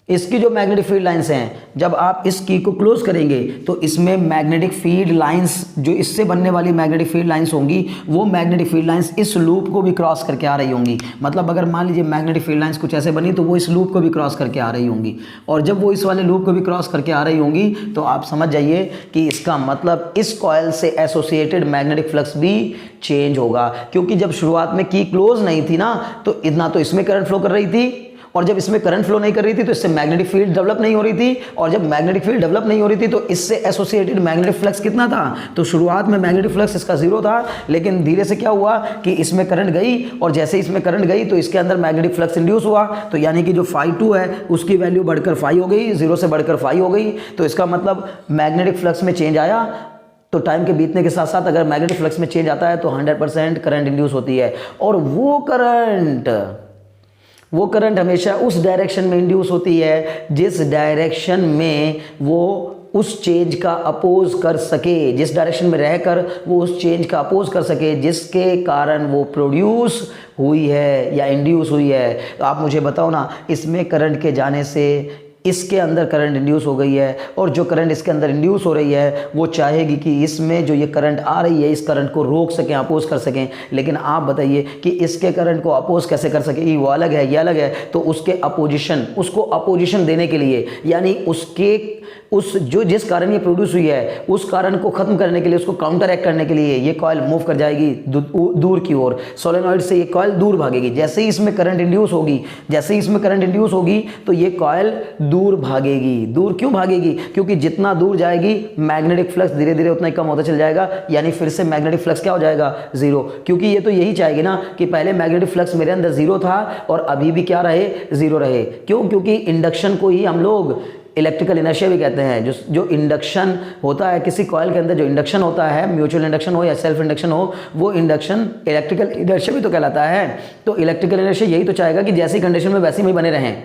इसकी जो मैग्नेटिक फील्ड लाइंस हैं, जब आप इस की को क्लोज करेंगे तो इसमें मैग्नेटिक फील्ड लाइंस, जो इससे बनने वाली मैग्नेटिक फील्ड लाइंस होंगी, वो मैग्नेटिक फील्ड लाइंस इस लूप को भी क्रॉस करके आ रही होंगी। मतलब अगर मान लीजिए मैग्नेटिक फील्ड लाइंस कुछ ऐसे बनी तो वो इस लूप को भी क्रॉस करके आ रही होंगी, और जब वो इस वाले लूप को भी क्रॉस करके आ रही होंगी तो आप समझ जाइए कि इसका मतलब इस कॉइल से एसोसिएटेड मैग्नेटिक फ्लक्स भी चेंज होगा। क्योंकि जब शुरुआत में की क्लोज नहीं थी ना, तो इतना तो इसमें करंट फ्लो कर रही थी, और जब इसमें करंट फ्लो नहीं कर रही थी तो इससे मैग्नेटिक फील्ड डेवलप नहीं हो रही थी, और जब मैग्नेटिक फील्ड डेवलप नहीं हो रही थी तो इससे एसोसिएटेड मैग्नेटिक फ्लक्स कितना था, तो शुरुआत में मैग्नेटिक फ्लक्स इसका जीरो था, लेकिन धीरे से क्या हुआ कि इसमें करंट गई, और जैसे इसमें करंट गई तो इसके अंदर मैग्नेटिक फ्लक्स इंड्यूस हुआ। तो यानी कि जो φ2 है उसकी वैल्यू बढ़कर φ हो गई, जीरो से बढ़कर φ हो गई। तो इसका मतलब मैग्नेटिक फ्लक्स में चेंज आया, तो टाइम के बीतने के साथ साथ अगर मैग्नेटिक फ्लक्स में चेंज आता है तो 100% करंट इंड्यूस होती है, और वो करंट हमेशा उस डायरेक्शन में इंड्यूस होती है जिस डायरेक्शन में वो उस चेंज का अपोज कर सके, जिस डायरेक्शन में रहकर वो उस चेंज का अपोज कर सके जिसके कारण वो प्रोड्यूस हुई है या इंड्यूस हुई है। तो आप मुझे बताओ ना, इसमें करंट के जाने से इसके अंदर करंट इंड्यूस हो गई है, और जो करंट इसके अंदर इंड्यूस हो रही है वो चाहेगी कि इसमें जो ये करंट आ रही है इस करंट को रोक सकें, अपोज कर सकें। लेकिन आप बताइए कि इसके करंट को अपोज कैसे कर सके, ये वो अलग है, ये अलग है। तो उसके उसको अपोजिशन देने के लिए, यानी जिस कारण ये प्रोड्यूस हुई है उस कारण को खत्म करने के लिए, उसको काउंटर एक्ट करने के लिए ये कॉइल मूव कर जाएगी दूर की ओर। सोलेनॉइड से ये कॉइल दूर भागेगी। जैसे ही इसमें करंट इंड्यूस होगी तो ये कॉइल दूर भागेगी। दूर क्यों भागेगी? क्योंकि जितना दूर जाएगी मैग्नेटिक फ्लक्स धीरे धीरे उतना ही कम होता चल जाएगा, यानी फिर से मैग्नेटिक फ्लक्स क्या हो जाएगा, जीरो। क्योंकि ये तो यही चाहेगी ना कि पहले मैग्नेटिक फ्लक्स मेरे अंदर जीरो था और अभी भी क्या रहे, जीरो रहे। क्यों? क्योंकि इंडक्शन को ही हम लोग इलेक्ट्रिकल इनर्शिया भी कहते हैं। जो इंडक्शन होता है किसी कॉइल के अंदर, जो इंडक्शन होता है, म्यूचुअल इंडक्शन हो या सेल्फ इंडक्शन हो, वो इंडक्शन इलेक्ट्रिकल इनर्शिया भी तो कहलाता है। तो इलेक्ट्रिकल इनर्शिया यही तो चाहेगा कि जैसी कंडीशन में वैसे ही बने रहें,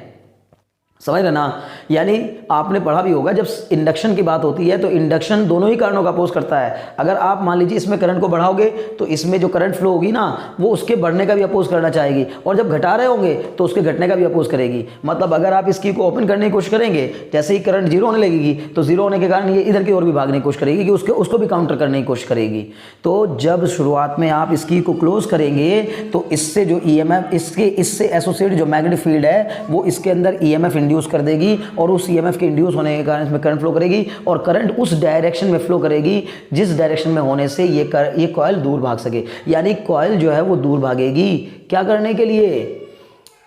समझ रहे ना। यानी आपने पढ़ा भी होगा, जब इंडक्शन की बात होती है तो इंडक्शन दोनों ही कारणों का अपोज करता है। अगर आप मान लीजिए इसमें करंट को बढ़ाओगे तो इसमें जो करंट फ्लो होगी ना वो उसके बढ़ने का भी अपोज करना चाहेगी, और जब घटा रहे होंगे तो उसके घटने का भी अपोज करेगी। मतलब अगर आप इस की को ओपन करने की कोशिश करेंगे, जैसे ही करंट जीरो होने लगेगी तो जीरो होने के कारण ये इधर की ओर भी भागने की कोशिश करेगी कि उसको भी काउंटर करने की कोशिश करेगी। तो जब शुरुआत में आप इस की को क्लोज करेंगे तो इससे जो EMF, इससे एसोसिएट जो मैग्नेटिक फील्ड है वो इसके अंदर EMF इंड्यूस कर देगी, और उस EMF के इंड्यूस होने के कारण इसमें करंट फ्लो करेगी, और करंट उस डायरेक्शन में फ्लो करेगी जिस डायरेक्शन में होने से ये कॉइल दूर भाग सके। यानी कॉइल जो है वो दूर भागेगी क्या करने के लिए,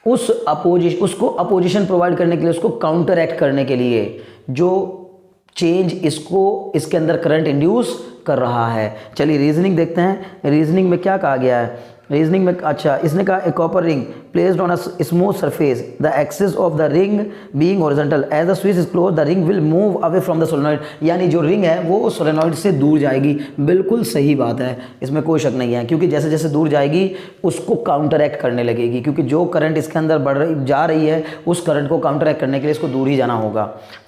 उसको अपोजिशन प्रोवाइड करने के लिए, उसको काउंटर एक्ट करने के लिए। जो चेंज इसको इसके अंदर करंट इंड्यूस कर रहा है। चलिए रीजनिंग देखते हैं। रीजनिंग में क्या कहा गया है, रीजनिंग में अच्छा इसने कहा a copper ring placed on a smooth surface the axis of the ring being horizontal as the switch is close the ring will move away from the solenoid, यानी जो रिंग है वो सोलेनॉइड से दूर जाएगी। बिल्कुल सही बात है, इसमें कोई शक नहीं है, क्योंकि जैसे जैसे दूर जाएगी उसको काउंटर एक्ट करने लगेगी, क्योंकि जो करंट इसके अंदर बढ़ रही जा रही है उस करंट को काउंटर एक्ट करने के लिए इसको दूर ही जाना होगा।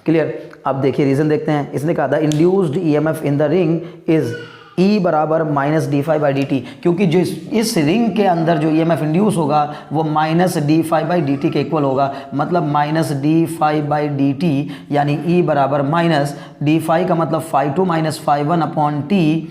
क्लियर। अब देखिए रीजन देखते हैं। इसने कहा the induced EMF in the ring is E बराबर minus d phi by d t, क्योंकि जो इस रिंग के अंदर जो EMF इंड्यूस होगा वो minus d phi by d t के इक्वल होगा, मतलब minus d phi by d t, यानी E बराबर माइनस डी फाई का मतलब phi two minus phi one upon t,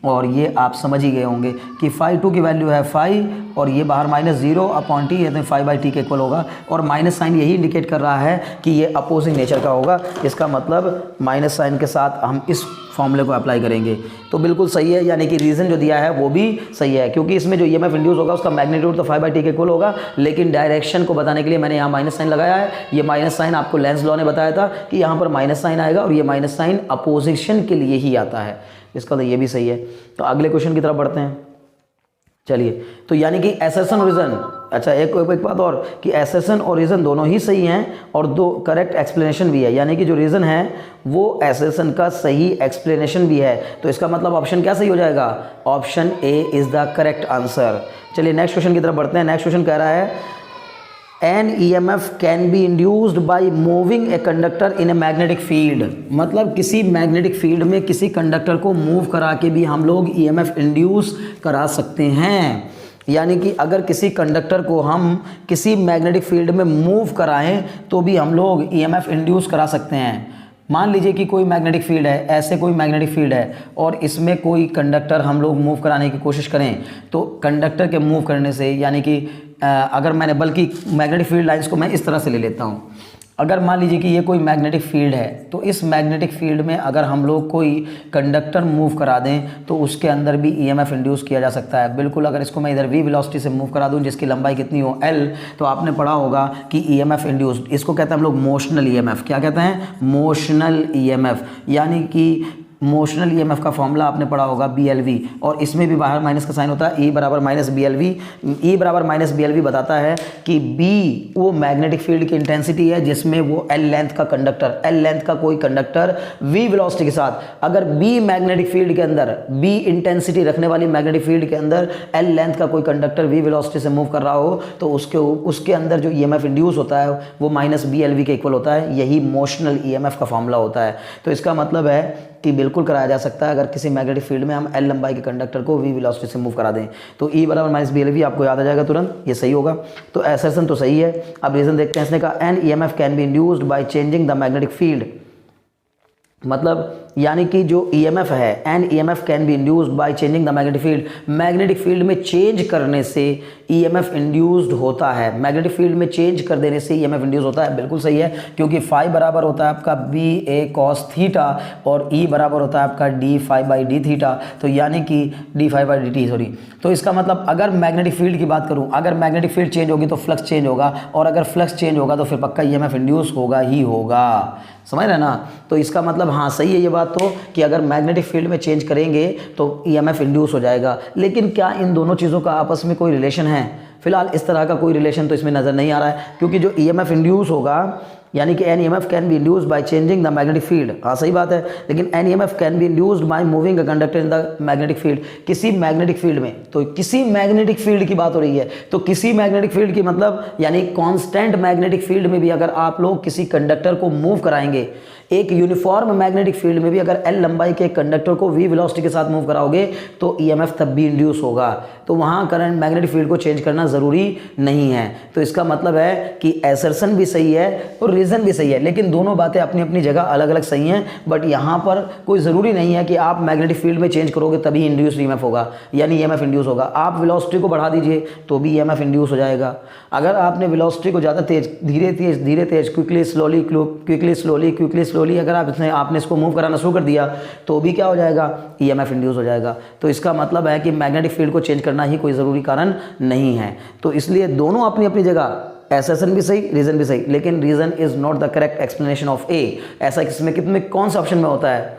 और ये आप समझ ही गए होंगे कि फाई टू की वैल्यू है फाई और ये बाहर माइनस जीरो अपॉन टी, यानी फाई बाई टी के इक्वल होगा, और माइनस साइन यही इंडिकेट कर रहा है कि ये अपोजिंग नेचर का होगा। इसका मतलब माइनस साइन के साथ हम इस फॉर्मूले को अप्लाई करेंगे, तो बिल्कुल सही है, यानी कि रीज़न जो दिया है वो भी सही है, क्योंकि इसमें जो EMF इंड्यूस होगा उसका मैग्नीट्यूड तो फाई बाई टी के इक्वल होगा, लेकिन डायरेक्शन को बताने के लिए मैंने यहाँ माइनस साइन लगाया है। ये माइनस साइन आपको लेंस लॉ ने बताया था कि यहाँ पर माइनस साइन आएगा, और ये माइनस साइन अपोजिशन के लिए ही आता है, इसका तो ये भी सही है। तो अगले क्वेश्चन की तरफ बढ़ते हैं। चलिए, तो यानी कि एसर्शन और रीजन, अच्छा एक बात और कि एसर्शन और रीजन दोनों ही सही हैं और दो करेक्ट एक्सप्लेनेशन भी है, यानी कि जो रीजन है वो एसर्शन का सही एक्सप्लेनेशन भी है। तो इसका मतलब ऑप्शन क्या सही हो जाएगा, option A is the correct answer. चलिए नेक्स्ट क्वेश्चन की तरफ बढ़ते हैं। नेक्स्ट क्वेश्चन कह रहा है an EMF can be induced by moving a conductor in a magnetic field, मतलब किसी मैग्नेटिक फील्ड में किसी कंडक्टर को मूव करा के भी हम लोग EMF इंड्यूस करा सकते हैं। यानी कि अगर किसी कंडक्टर को हम किसी मैग्नेटिक फील्ड में मूव कराएं तो भी हम लोग EMF इंड्यूस करा सकते हैं। मान लीजिए कि कोई मैग्नेटिक फील्ड है, ऐसे कोई मैग्नेटिक फील्ड है और इसमें कोई कंडक्टर हम लोग मूव कराने की कोशिश करें, तो कंडक्टर के मूव करने से, यानी कि अगर मैंने, बल्कि मैग्नेटिक फील्ड लाइंस को मैं इस तरह से ले लेता हूँ। अगर मान लीजिए कि ये कोई मैग्नेटिक फील्ड है, तो इस मैग्नेटिक फील्ड में अगर हम लोग कोई कंडक्टर मूव करा दें तो उसके अंदर भी EMF इंड्यूस किया जा सकता है। बिल्कुल, अगर इसको मैं इधर v वेलोसिटी से मूव करा दूं जिसकी लंबाई कितनी हो l, तो आपने पढ़ा होगा कि EMF इंड्यूस, इसको कहते हैं हम लोग मोशनल EMF। क्या कहते हैं, मोशनल EMF, यानी कि मोशनल EMF का फॉर्मूला आपने पढ़ा होगा BLV, और इसमें भी बाहर माइनस का साइन होता है, E बराबर माइनस BLV। E बराबर माइनस BLV बताता है कि B वो मैग्नेटिक फील्ड की इंटेंसिटी है जिसमें वो L लेंथ का कंडक्टर, L लेंथ का कोई कंडक्टर V वेलोसिटी के साथ, अगर B मैग्नेटिक फील्ड के अंदर, B इंटेंसिटी रखने वाली मैग्नेटिक फील्ड के अंदर L लेंथ का कोई कंडक्टर V वेलोसिटी से मूव कर रहा हो, तो उसके अंदर जो EMF इंड्यूस होता है वो माइनस BLV के इक्वल होता है। यही मोशनल EMF का फॉर्मूला होता है। तो इसका मतलब है कि बिल्कुल कराया जा सकता है अगर किसी मैग्नेटिक फील्ड में हम L लंबाई के कंडक्टर को V वेलोसिटी से मूव करा दें, तो E बराबर माइनस BLV आपको याद आ जाएगा तुरंत, ये सही होगा। तो एसर्शन तो सही है। अब रीजन देखते हैं। इसने कहा an EMF can be induced by changing the magnetic field, मतलब यानी कि जो EMF है, an EMF can be induced by changing the magnetic field, magnetic field में चेंज करने से EMF इंड्यूस्ड होता है, मैग्नेटिक फील्ड में चेंज कर देने से EMF इंड्यूस होता है। बिल्कुल सही है, क्योंकि फाई बराबर होता है आपका BA cos थीटा और E बराबर होता है आपका D phi by d theta, तो यानी कि D phi by d t, sorry. तो इसका मतलब अगर मैग्नेटिक फील्ड की बात करूं, अगर मैग्नेटिक फील्ड चेंज होगी तो फ्लक्स चेंज होगा, और अगर फ्लक्स चेंज होगा तो फिर पक्का EMF इंड्यूस होगा ही होगा, समझ रहे ना। तो इसका मतलब हाँ सही है ये बात तो, कि अगर मैग्नेटिक फील्ड में चेंज करेंगे तो EMF इंड्यूस हो जाएगा। लेकिन क्या इन दोनों चीज़ों का आपस में कोई रिलेशन है? फिलहाल इस तरह का कोई रिलेशन तो इसमें नज़र नहीं आ रहा है, क्योंकि जो EMF इंड्यूस होगा, यानी कि an EMF can be induced by changing the magnetic field, हाँ सही बात है, लेकिन an EMF can be induced by moving a conductor in the magnetic field, किसी मैग्नेटिक फील्ड में, तो किसी मैग्नेटिक फील्ड की बात हो रही है, तो किसी मैग्नेटिक फील्ड की मतलब यानी कांस्टेंट मैग्नेटिक फील्ड में भी अगर आप लोग किसी कंडक्टर को मूव कराएंगे, एक यूनिफॉर्म मैग्नेटिक फील्ड में भी अगर L लंबाई के कंडक्टर को V वेलोसिटी के साथ मूव कराओगे तो EMF तब भी इंड्यूस होगा, तो वहाँ करंट मैग्नेटिक फील्ड को चेंज करना ज़रूरी नहीं है। तो इसका मतलब है कि एसर्शन भी सही है और रीज़न भी सही है, लेकिन दोनों बातें अपनी अपनी जगह अलग अलग सही हैं। बट यहाँ पर कोई ज़रूरी नहीं है कि आप मैग्नेटिक फील्ड में चेंज करोगे तभी इंड्यूस EMF होगा, यानी EMF इंड्यूस होगा। आप वेलोसिटी को बढ़ा दीजिए तो भी EMF इंड्यूस हो जाएगा। अगर आपने वेलोसिटी को ज़्यादा तेज, धीरे तेज, क्विकली स्लोली अगर आपने इसको मूव कराना शुरू कर दिया तो भी क्या हो जाएगा, EMF इंड्यूस हो जाएगा। तो इसका मतलब है कि मैग्नेटिक फील्ड को चेंज करना ही कोई ज़रूरी कारण नहीं है। तो इसलिए दोनों अपनी अपनी जगह एसर्शन भी सही, रीज़न भी सही, लेकिन reason is not the correct explanation of A. ऐसा किसमें कितने कौन सा ऑप्शन में होता है?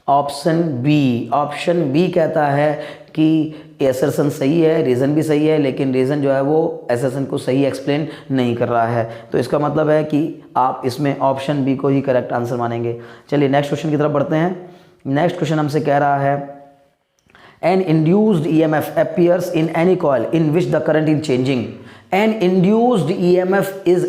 Option B. ऑप्शन बी कहता है कि एसर्शन सही है, रीज़न भी सही है, लेकिन रीज़न जो है वो एसर्शन को सही एक्सप्लेन नहीं कर रहा है। तो इसका मतलब है कि आप इसमें ऑप्शन बी को ही करेक्ट आंसर मानेंगे। चलिए नेक्स्ट क्वेश्चन की तरफ बढ़ते हैं। नेक्स्ट क्वेश्चन हमसे कह रहा है an induced EMF appears in any coil in which the current is changing. An induced EMF is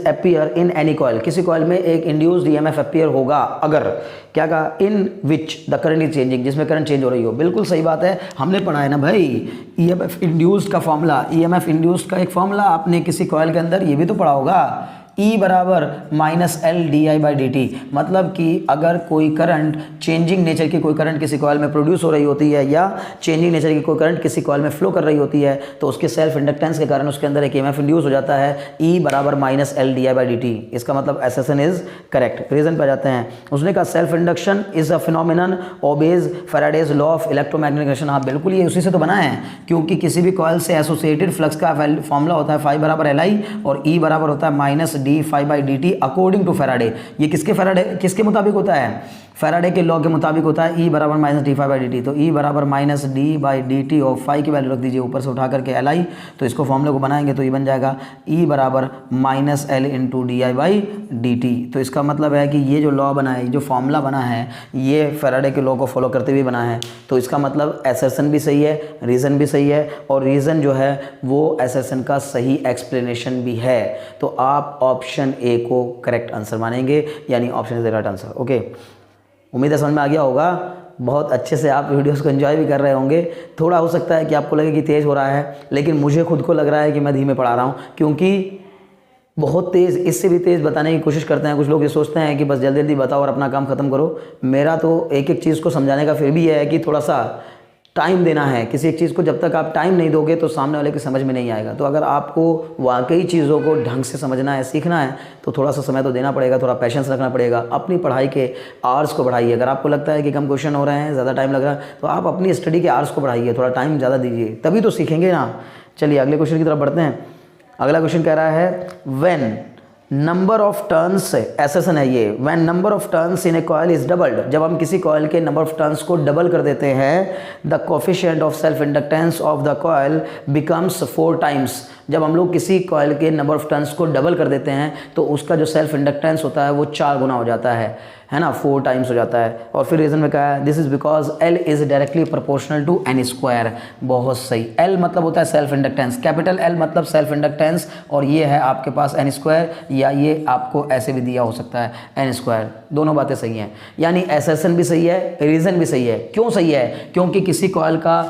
appear in any coil. किसी कॉइल में एक इंड्यूस्ड EMF appear होगा अगर क्या कहा? in which the current is changing, जिसमें करंट चेंज हो रही हो। बिल्कुल सही बात है, हमने पढ़ा है ना भाई EMF इंड्यूस्ड का फॉर्मूला। EMF इंड्यूस्ड का एक फॉर्मूला आपने किसी कॉइल के अंदर ये भी तो पढ़ा होगा, E बराबर -L/di/dt। मतलब कि अगर कोई करंट चेंजिंग नेचर की कोई करंट किसी कॉइल में प्रोड्यूस हो रही होती है या चेंजिंग नेचर की कोई करंट किसी कॉइल में फ्लो कर रही होती है तो उसके सेल्फ इंडक्टेंस के कारण उसके अंदर एक EMF इंड्यूस हो जाता है, E बराबर -L/di/dt। इसका मतलब एसर्शन इज करेक्ट। रीजन पे जाते हैं। उसने कहा self induction is a phenomenon obeys Faraday's law of electromagnetic induction. हाँ बिल्कुल, ये उसी से तो बना है, क्योंकि किसी भी कॉइल से एसोसिएटेड फ्लक्स का फॉर्मूला होता है phi बराबर Li और E बराबर होता है -d∅/dt अकॉर्डिंग टू फैराडे। ये किसके मुताबिक होता है? फैराडे के लॉ के मुताबिक होता है। E बराबर -d∅/dt। तो E बराबर -d/dt और फाई की वैल्यू रख दीजिए ऊपर से उठा करके Li। तो इसको फॉर्मूले को बनाएंगे तो ये बन जाएगा E बराबर -L × di/dt। तो इसका मतलब है कि ये जो लॉ बना है, जो फॉर्मूला बना है, ये फैराडे के लॉ को फॉलो करते हुए बना है। तो इसका मतलब एसर्शन भी सही है, रीज़न भी सही है, और रीज़न जो है वो एसर्शन का सही एक्सप्लेनेशन भी है। तो आप ऑप्शन ए को करेक्ट आंसर मानेंगे, यानी option is the right answer. Okay, उम्मीद है समझ में आ गया होगा। बहुत अच्छे से आप वीडियोस को एंजॉय भी कर रहे होंगे। थोड़ा हो सकता है कि आपको लगे कि तेज़ हो रहा है, लेकिन मुझे खुद को लग रहा है कि मैं धीमे पढ़ा रहा हूँ, क्योंकि बहुत तेज़, इससे भी तेज़ बताने की कोशिश करते हैं। कुछ लोग ये सोचते हैं कि बस जल्दी जल्दी बताओ और अपना काम ख़त्म करो। मेरा तो एक एक चीज़ को समझाने का फिर भी यह है कि थोड़ा सा टाइम देना है। किसी एक चीज़ को जब तक आप टाइम नहीं दोगे तो सामने वाले की समझ में नहीं आएगा। तो अगर आपको वाकई चीज़ों को ढंग से समझना है, सीखना है, तो थोड़ा सा समय तो देना पड़ेगा, थोड़ा पेशेंस रखना पड़ेगा। अपनी पढ़ाई के आवर्स को बढ़ाइए। अगर आपको लगता है कि कम क्वेश्चन हो रहे हैं, ज़्यादा टाइम लग रहा है, तो आप अपनी स्टडी के आवर्स को बढ़ाइए, थोड़ा टाइम ज़्यादा दीजिए, तभी तो सीखेंगे ना। चलिए अगले क्वेश्चन की तरफ बढ़ते हैं। अगला क्वेश्चन कह रहा है when number of turns, assertion है ये, when number of turns in A coil is doubled, जब हम किसी कॉइल के नंबर ऑफ टर्न्स को डबल कर देते हैं, the coefficient of self inductance of the coil becomes 4 times. जब हम लोग किसी कॉइल के नंबर ऑफ टर्न्स को डबल कर देते हैं तो उसका जो सेल्फ इंडक्टेंस होता है वो 4 गुना हो जाता है ना, 4 टाइम्स हो जाता है। और फिर रीज़न में कहा है this is because L is directly proportional to n²। बहुत सही। L मतलब होता है सेल्फ इंडक्टेंस, कैपिटल L मतलब सेल्फ इंडक्टेंस, और ये है आपके पास n², या ये आपको ऐसे भी दिया हो सकता है n²। दोनों बातें सही हैं, यानी एसर्शन भी सही है, रीज़न भी सही है। क्यों सही है? क्योंकि किसी कॉइल का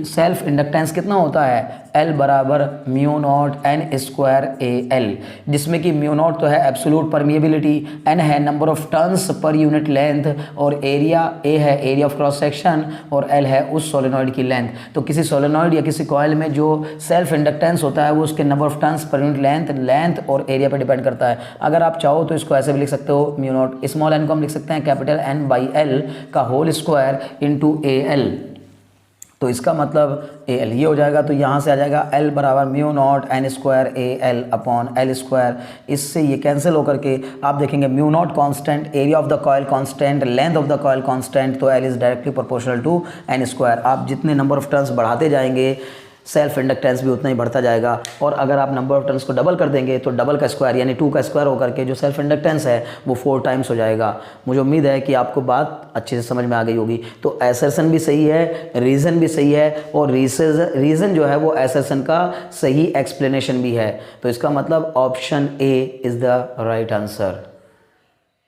सेल्फ इंडक्टेंस कितना होता है? L बराबर μ0 n²al, जिसमें कि μ0 तो है एब्सोल्यूट परमिएबिलिटी, n है number of turns per unit length, और एरिया A है एरिया ऑफ क्रॉस सेक्शन, और L है उस सोलेनॉइड की लेंथ। तो किसी सोलेनॉइड या किसी कॉइल में जो सेल्फ इंडक्टेंस होता है वो उसके number of turns per unit length और एरिया पर डिपेंड करता है। अगर आप चाहो तो इसको ऐसे भी लिख सकते हो, μ0 स्मॉल n को हम लिख सकते हैं कैपिटल N/L का होल स्क्वायर इंटू AL। तो इसका मतलब AL ये हो जाएगा। तो यहाँ से आ जाएगा L बराबर μ0 n²al अपॉन L²। इससे ये कैंसिल होकर के आप देखेंगे μ0 constant, area of the coil constant, length of the coil constant, तो L is directly proportional to n²। आप जितने नंबर ऑफ टर्न्स बढ़ाते जाएंगे सेल्फ इंडक्टेंस भी उतना ही बढ़ता जाएगा। और अगर आप नंबर ऑफ टर्न्स को डबल कर देंगे तो डबल का स्क्वायर यानी 2 का स्क्वायर होकर के जो सेल्फ इंडक्टेंस है वो 4 टाइम्स हो जाएगा। मुझे उम्मीद है कि आपको बात अच्छे से समझ में आ गई होगी। तो एसर्शन भी सही है, रीज़न भी सही है, और रीज़न जो है वो एसर्शन का सही एक्सप्लेनेशन भी है। तो इसका मतलब option A is the right answer.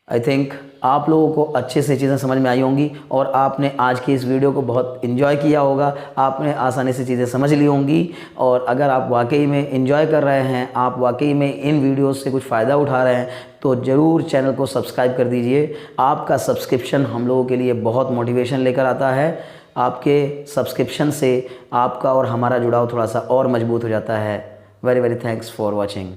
I think आप लोगों को अच्छे से चीज़ें समझ में आई होंगी और आपने आज की इस वीडियो को बहुत इन्जॉय किया होगा। आपने आसानी से चीज़ें समझ ली होंगी, और अगर आप वाकई में इन्जॉय कर रहे हैं, आप वाकई में इन वीडियोस से कुछ फ़ायदा उठा रहे हैं, तो ज़रूर चैनल को सब्सक्राइब कर दीजिए। आपका सब्सक्रिप्शन हम लोगों के लिए बहुत मोटिवेशन लेकर आता है। आपके सब्सक्रिप्शन से आपका और हमारा जुड़ाव थोड़ा सा और मजबूत हो जाता है। Very very thanks for watching.